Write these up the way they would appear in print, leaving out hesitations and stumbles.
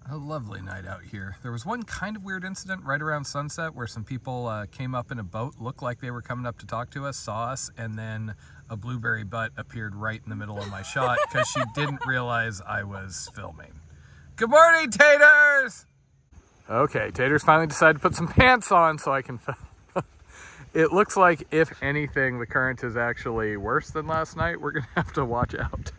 A lovely night out here. There was one kind of weird incident right around sunset where some people came up in a boat, looked like they were coming up to talk to us, saw us, and then a blueberry butt appeared right in the middle of my shot because she didn't realize I was filming. Good morning, Taters! Okay, Taters finally decided to put some pants on so I can film. It looks like, if anything, the current is actually worse than last night. We're gonna have to watch out.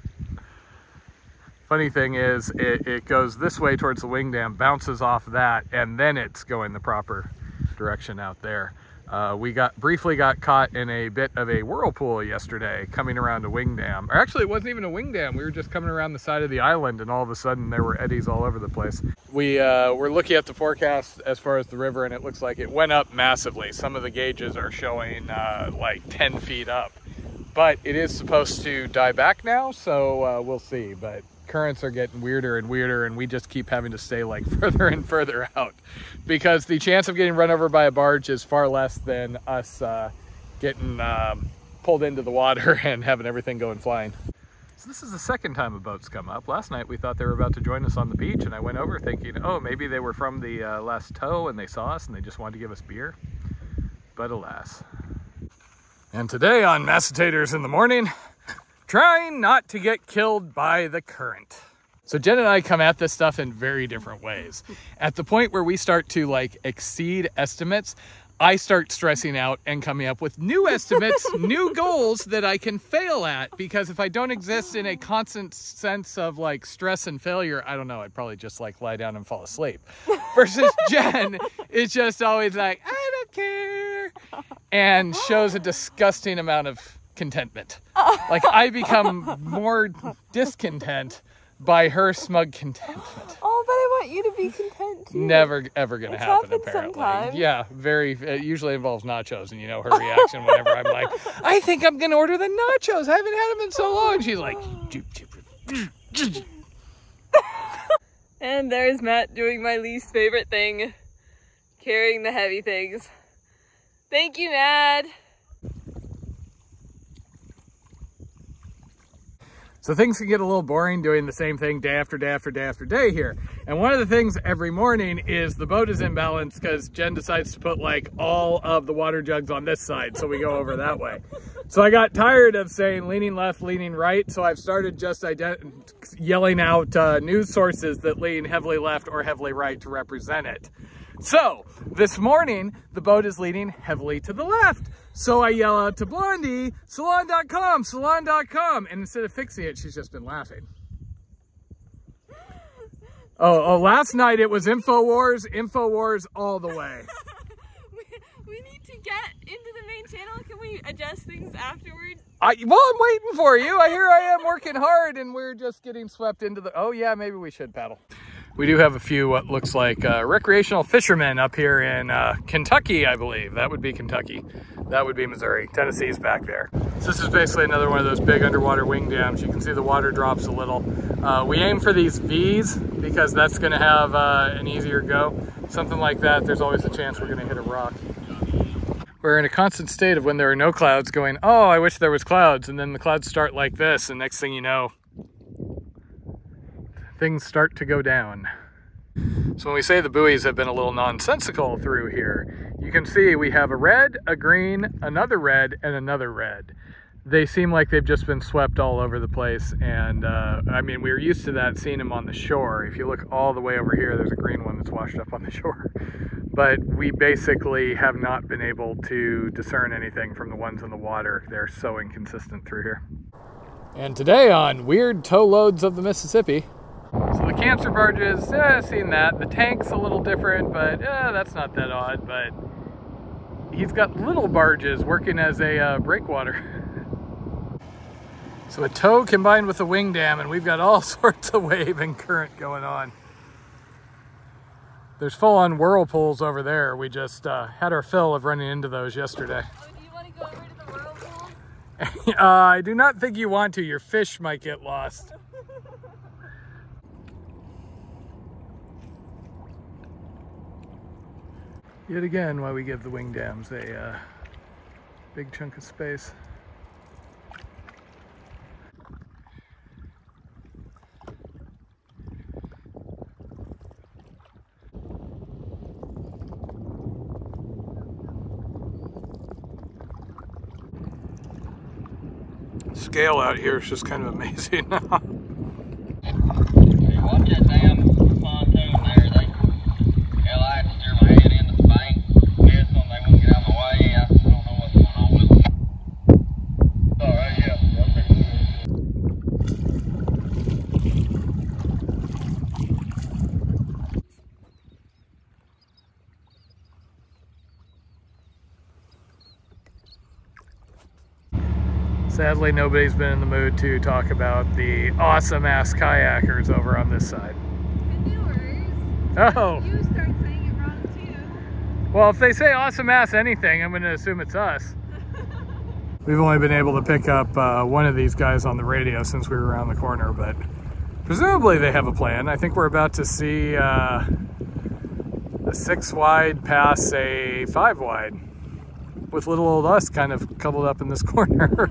Funny thing is, it goes this way towards the wing dam, bounces off that, and then it's going the proper direction out there. We briefly got caught in a bit of a whirlpool yesterday coming around a wing dam. Or actually, it wasn't even a wing dam. We were just coming around the side of the island, and all of a sudden there were eddies all over the place. We were looking at the forecast as far as the river, and it looks like it went up massively. Some of the gauges are showing like 10 feet up. But it is supposed to die back now, so we'll see. But currents are getting weirder and weirder, and we just keep having to stay like further and further out because the chance of getting run over by a barge is far less than us getting pulled into the water and having everything going flying. So this is the second time a boat's come up. Last night we thought they were about to join us on the beach, and I went over thinking, oh, maybe they were from the last tow and they saw us and they just wanted to give us beer. But alas. And today on Macetators in the Morning, trying not to get killed by the current. So Jen and I come at this stuff in very different ways. At the point where we start to like exceed estimates, I start stressing out and coming up with new estimates, new goals that I can fail at, because if I don't exist in a constant sense of like stress and failure, I don't know, I'd probably just like lie down and fall asleep. Versus Jen is just always like, I don't care, and shows a disgusting amount of contentment. Like I become more discontent by her smug contentment. Oh, but I want you to be content too. Never ever gonna happen apparently. Sometimes. Yeah, it usually involves nachos, and you know her reaction whenever I'm like, I think I'm gonna order the nachos. I haven't had them in so long. She's like, and there's Matt doing my least favorite thing, carrying the heavy things. Thank you, Matt. So things can get a little boring doing the same thing day after day after day after day here. And one of the things every morning is the boat is imbalanced because Jen decides to put like all of the water jugs on this side, so we go over that way. So I got tired of saying leaning left, leaning right, so I've started just yelling out news sources that lean heavily left or heavily right to represent it. So this morning, the boat is leaning heavily to the left. So I yell out to Blondie, salon.com, salon.com. And instead of fixing it, she's just been laughing. Oh, last night it was InfoWars all the way. we need to get into the main channel. Can we adjust things afterwards? Well, I'm waiting for you. Here I am working hard, and we're just getting swept into the... Oh yeah, maybe we should paddle. We do have a few what looks like recreational fishermen up here in Kentucky, I believe. That would be Kentucky. That would be Missouri. Tennessee's back there. So this is basically another one of those big underwater wing dams. You can see the water drops a little. We aim for these V's because that's going to have an easier go. Something like that, there's always a chance we're going to hit a rock. We're in a constant state of when there are no clouds going, oh, I wish there was clouds. And then the clouds start like this, and next thing you know, things start to go down. So when we say the buoys have been a little nonsensical through here, you can see we have a red, a green, another red, and another red. They seem like they've just been swept all over the place, and I mean, we were used to that, seeing them on the shore. If you look all the way over here, there's a green one that's washed up on the shore. But we basically have not been able to discern anything from the ones in the water. They're so inconsistent through here. And today on Weird Tow Loads of the Mississippi, so the cancer barges, seen that. The tank's a little different, but that's not that odd. But he's got little barges working as a breakwater. So a tow combined with a wing dam, and we've got all sorts of wave and current going on. There's full-on whirlpools over there. We just had our fill of running into those yesterday. Oh, do you want to go over to the whirlpool? I do not think you want to. Your fish might get lost. Yet again, why we give the wing dams a big chunk of space. Scale out here is just kind of amazing. Hey, watch that damn pontoon there. Hell, I had to steer my head into the bank. Guess when they wouldn't get out of my way, I don't know what's going on with them. Alright, yeah. Sadly, nobody's been in the mood to talk about the awesome-ass kayakers over on this side. Canoers. Oh. You start saying it wrong too. Well, if they say awesome-ass anything, I'm going to assume it's us. We've only been able to pick up one of these guys on the radio since we were around the corner, but presumably they have a plan. I think we're about to see a 6-wide pass a 5-wide with little old us kind of cuddled up in this corner.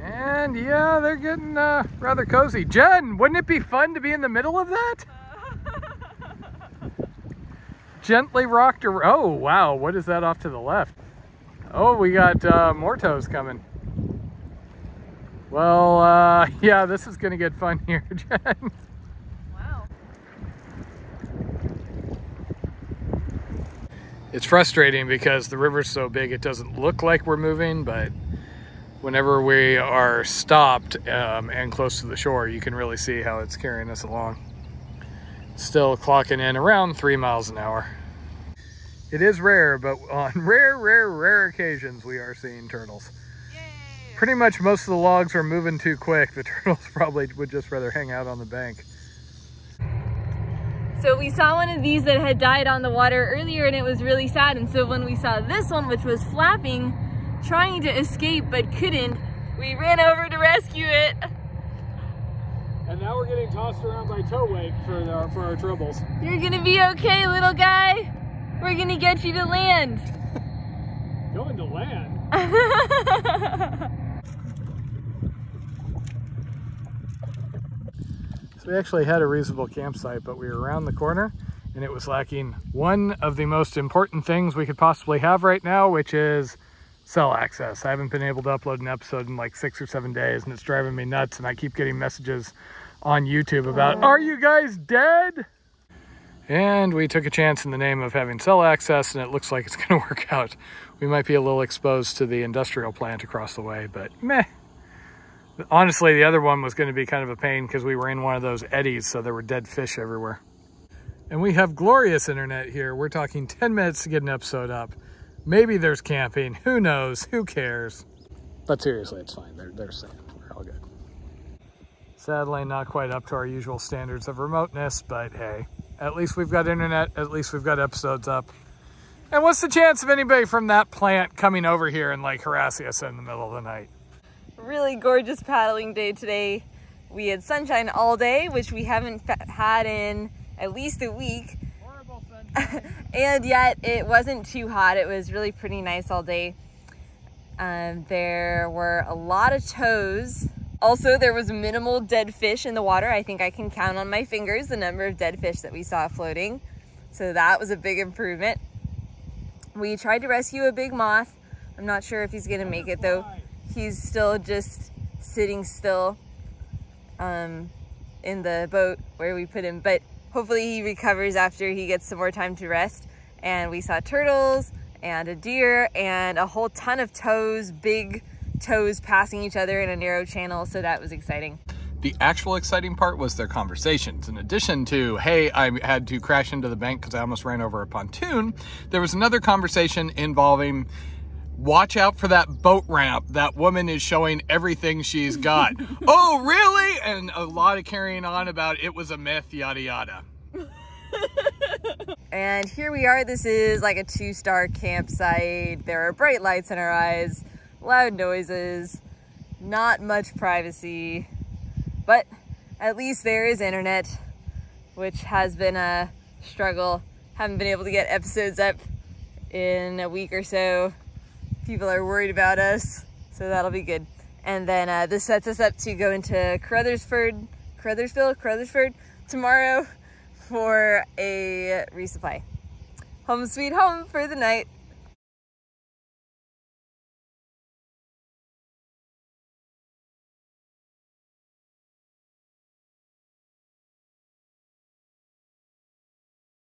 And yeah, they're getting rather cozy. Jen, wouldn't it be fun to be in the middle of that? Gently rocked her. Oh, wow. What is that off to the left? Oh, we got more tows coming. Well, yeah, this is going to get fun here, Jen. Wow. It's frustrating because the river's so big it doesn't look like we're moving, but whenever we are stopped and close to the shore, you can really see how it's carrying us along. Still clocking in around 3 miles an hour. It is rare, but on rare occasions we are seeing turtles. Yay. Pretty much most of the logs are moving too quick. The turtles probably would just rather hang out on the bank. So we saw one of these that had died on the water earlier and it was really sad. And so when we saw this one, which was flapping, trying to escape but couldn't, we ran over to rescue it. And now we're getting tossed around by tow weight for our troubles. You're gonna be okay, little guy. We're gonna get you to land. Going to land? So we actually had a reasonable campsite, but we were around the corner and it was lacking one of the most important things we could possibly have right now, which is cell access. I haven't been able to upload an episode in like 6 or 7 days and it's driving me nuts, and I keep getting messages on YouTube about, are you guys dead? And we took a chance in the name of having cell access, and it looks like it's going to work out. We might be a little exposed to the industrial plant across the way, but meh. Honestly, the other one was going to be kind of a pain because we were in one of those eddies, so there were dead fish everywhere. And we have glorious internet here. We're talking 10 minutes to get an episode up. Maybe there's camping. Who knows? Who cares? But seriously, it's fine. They're safe. We're all good. Sadly, not quite up to our usual standards of remoteness, but hey. At least we've got internet, at least we've got episodes up. And what's the chance of anybody from that plant coming over here and like harassing us in the middle of the night? Really gorgeous paddling day today. We had sunshine all day, which we haven't had in at least a week. Horrible sunshine. And yet it wasn't too hot. It was really pretty nice all day. There were a lot of tows. Also, there was minimal dead fish in the water. I think I can count on my fingers the number of dead fish that we saw floating. So that was a big improvement. We tried to rescue a big moth. I'm not sure if he's gonna make it though. He's still just sitting still in the boat where we put him, but hopefully he recovers after he gets some more time to rest. And we saw turtles and a deer and a whole ton of tows, big tows passing each other in a narrow channel, so that was exciting. The actual exciting part was their conversations. In addition to, hey, I had to crash into the bank because I almost ran over a pontoon, there was another conversation involving, watch out for that boat ramp. That woman is showing everything she's got. Oh, really? And a lot of carrying on about it was a myth, yada, yada. And here we are. This is like a 2-star campsite. There are bright lights in our eyes, loud noises, not much privacy, but at least there is internet, which has been a struggle. Haven't been able to get episodes up in a week or so. People are worried about us, so that'll be good. And then this sets us up to go into Caruthersford tomorrow for a resupply. Home sweet home for the night.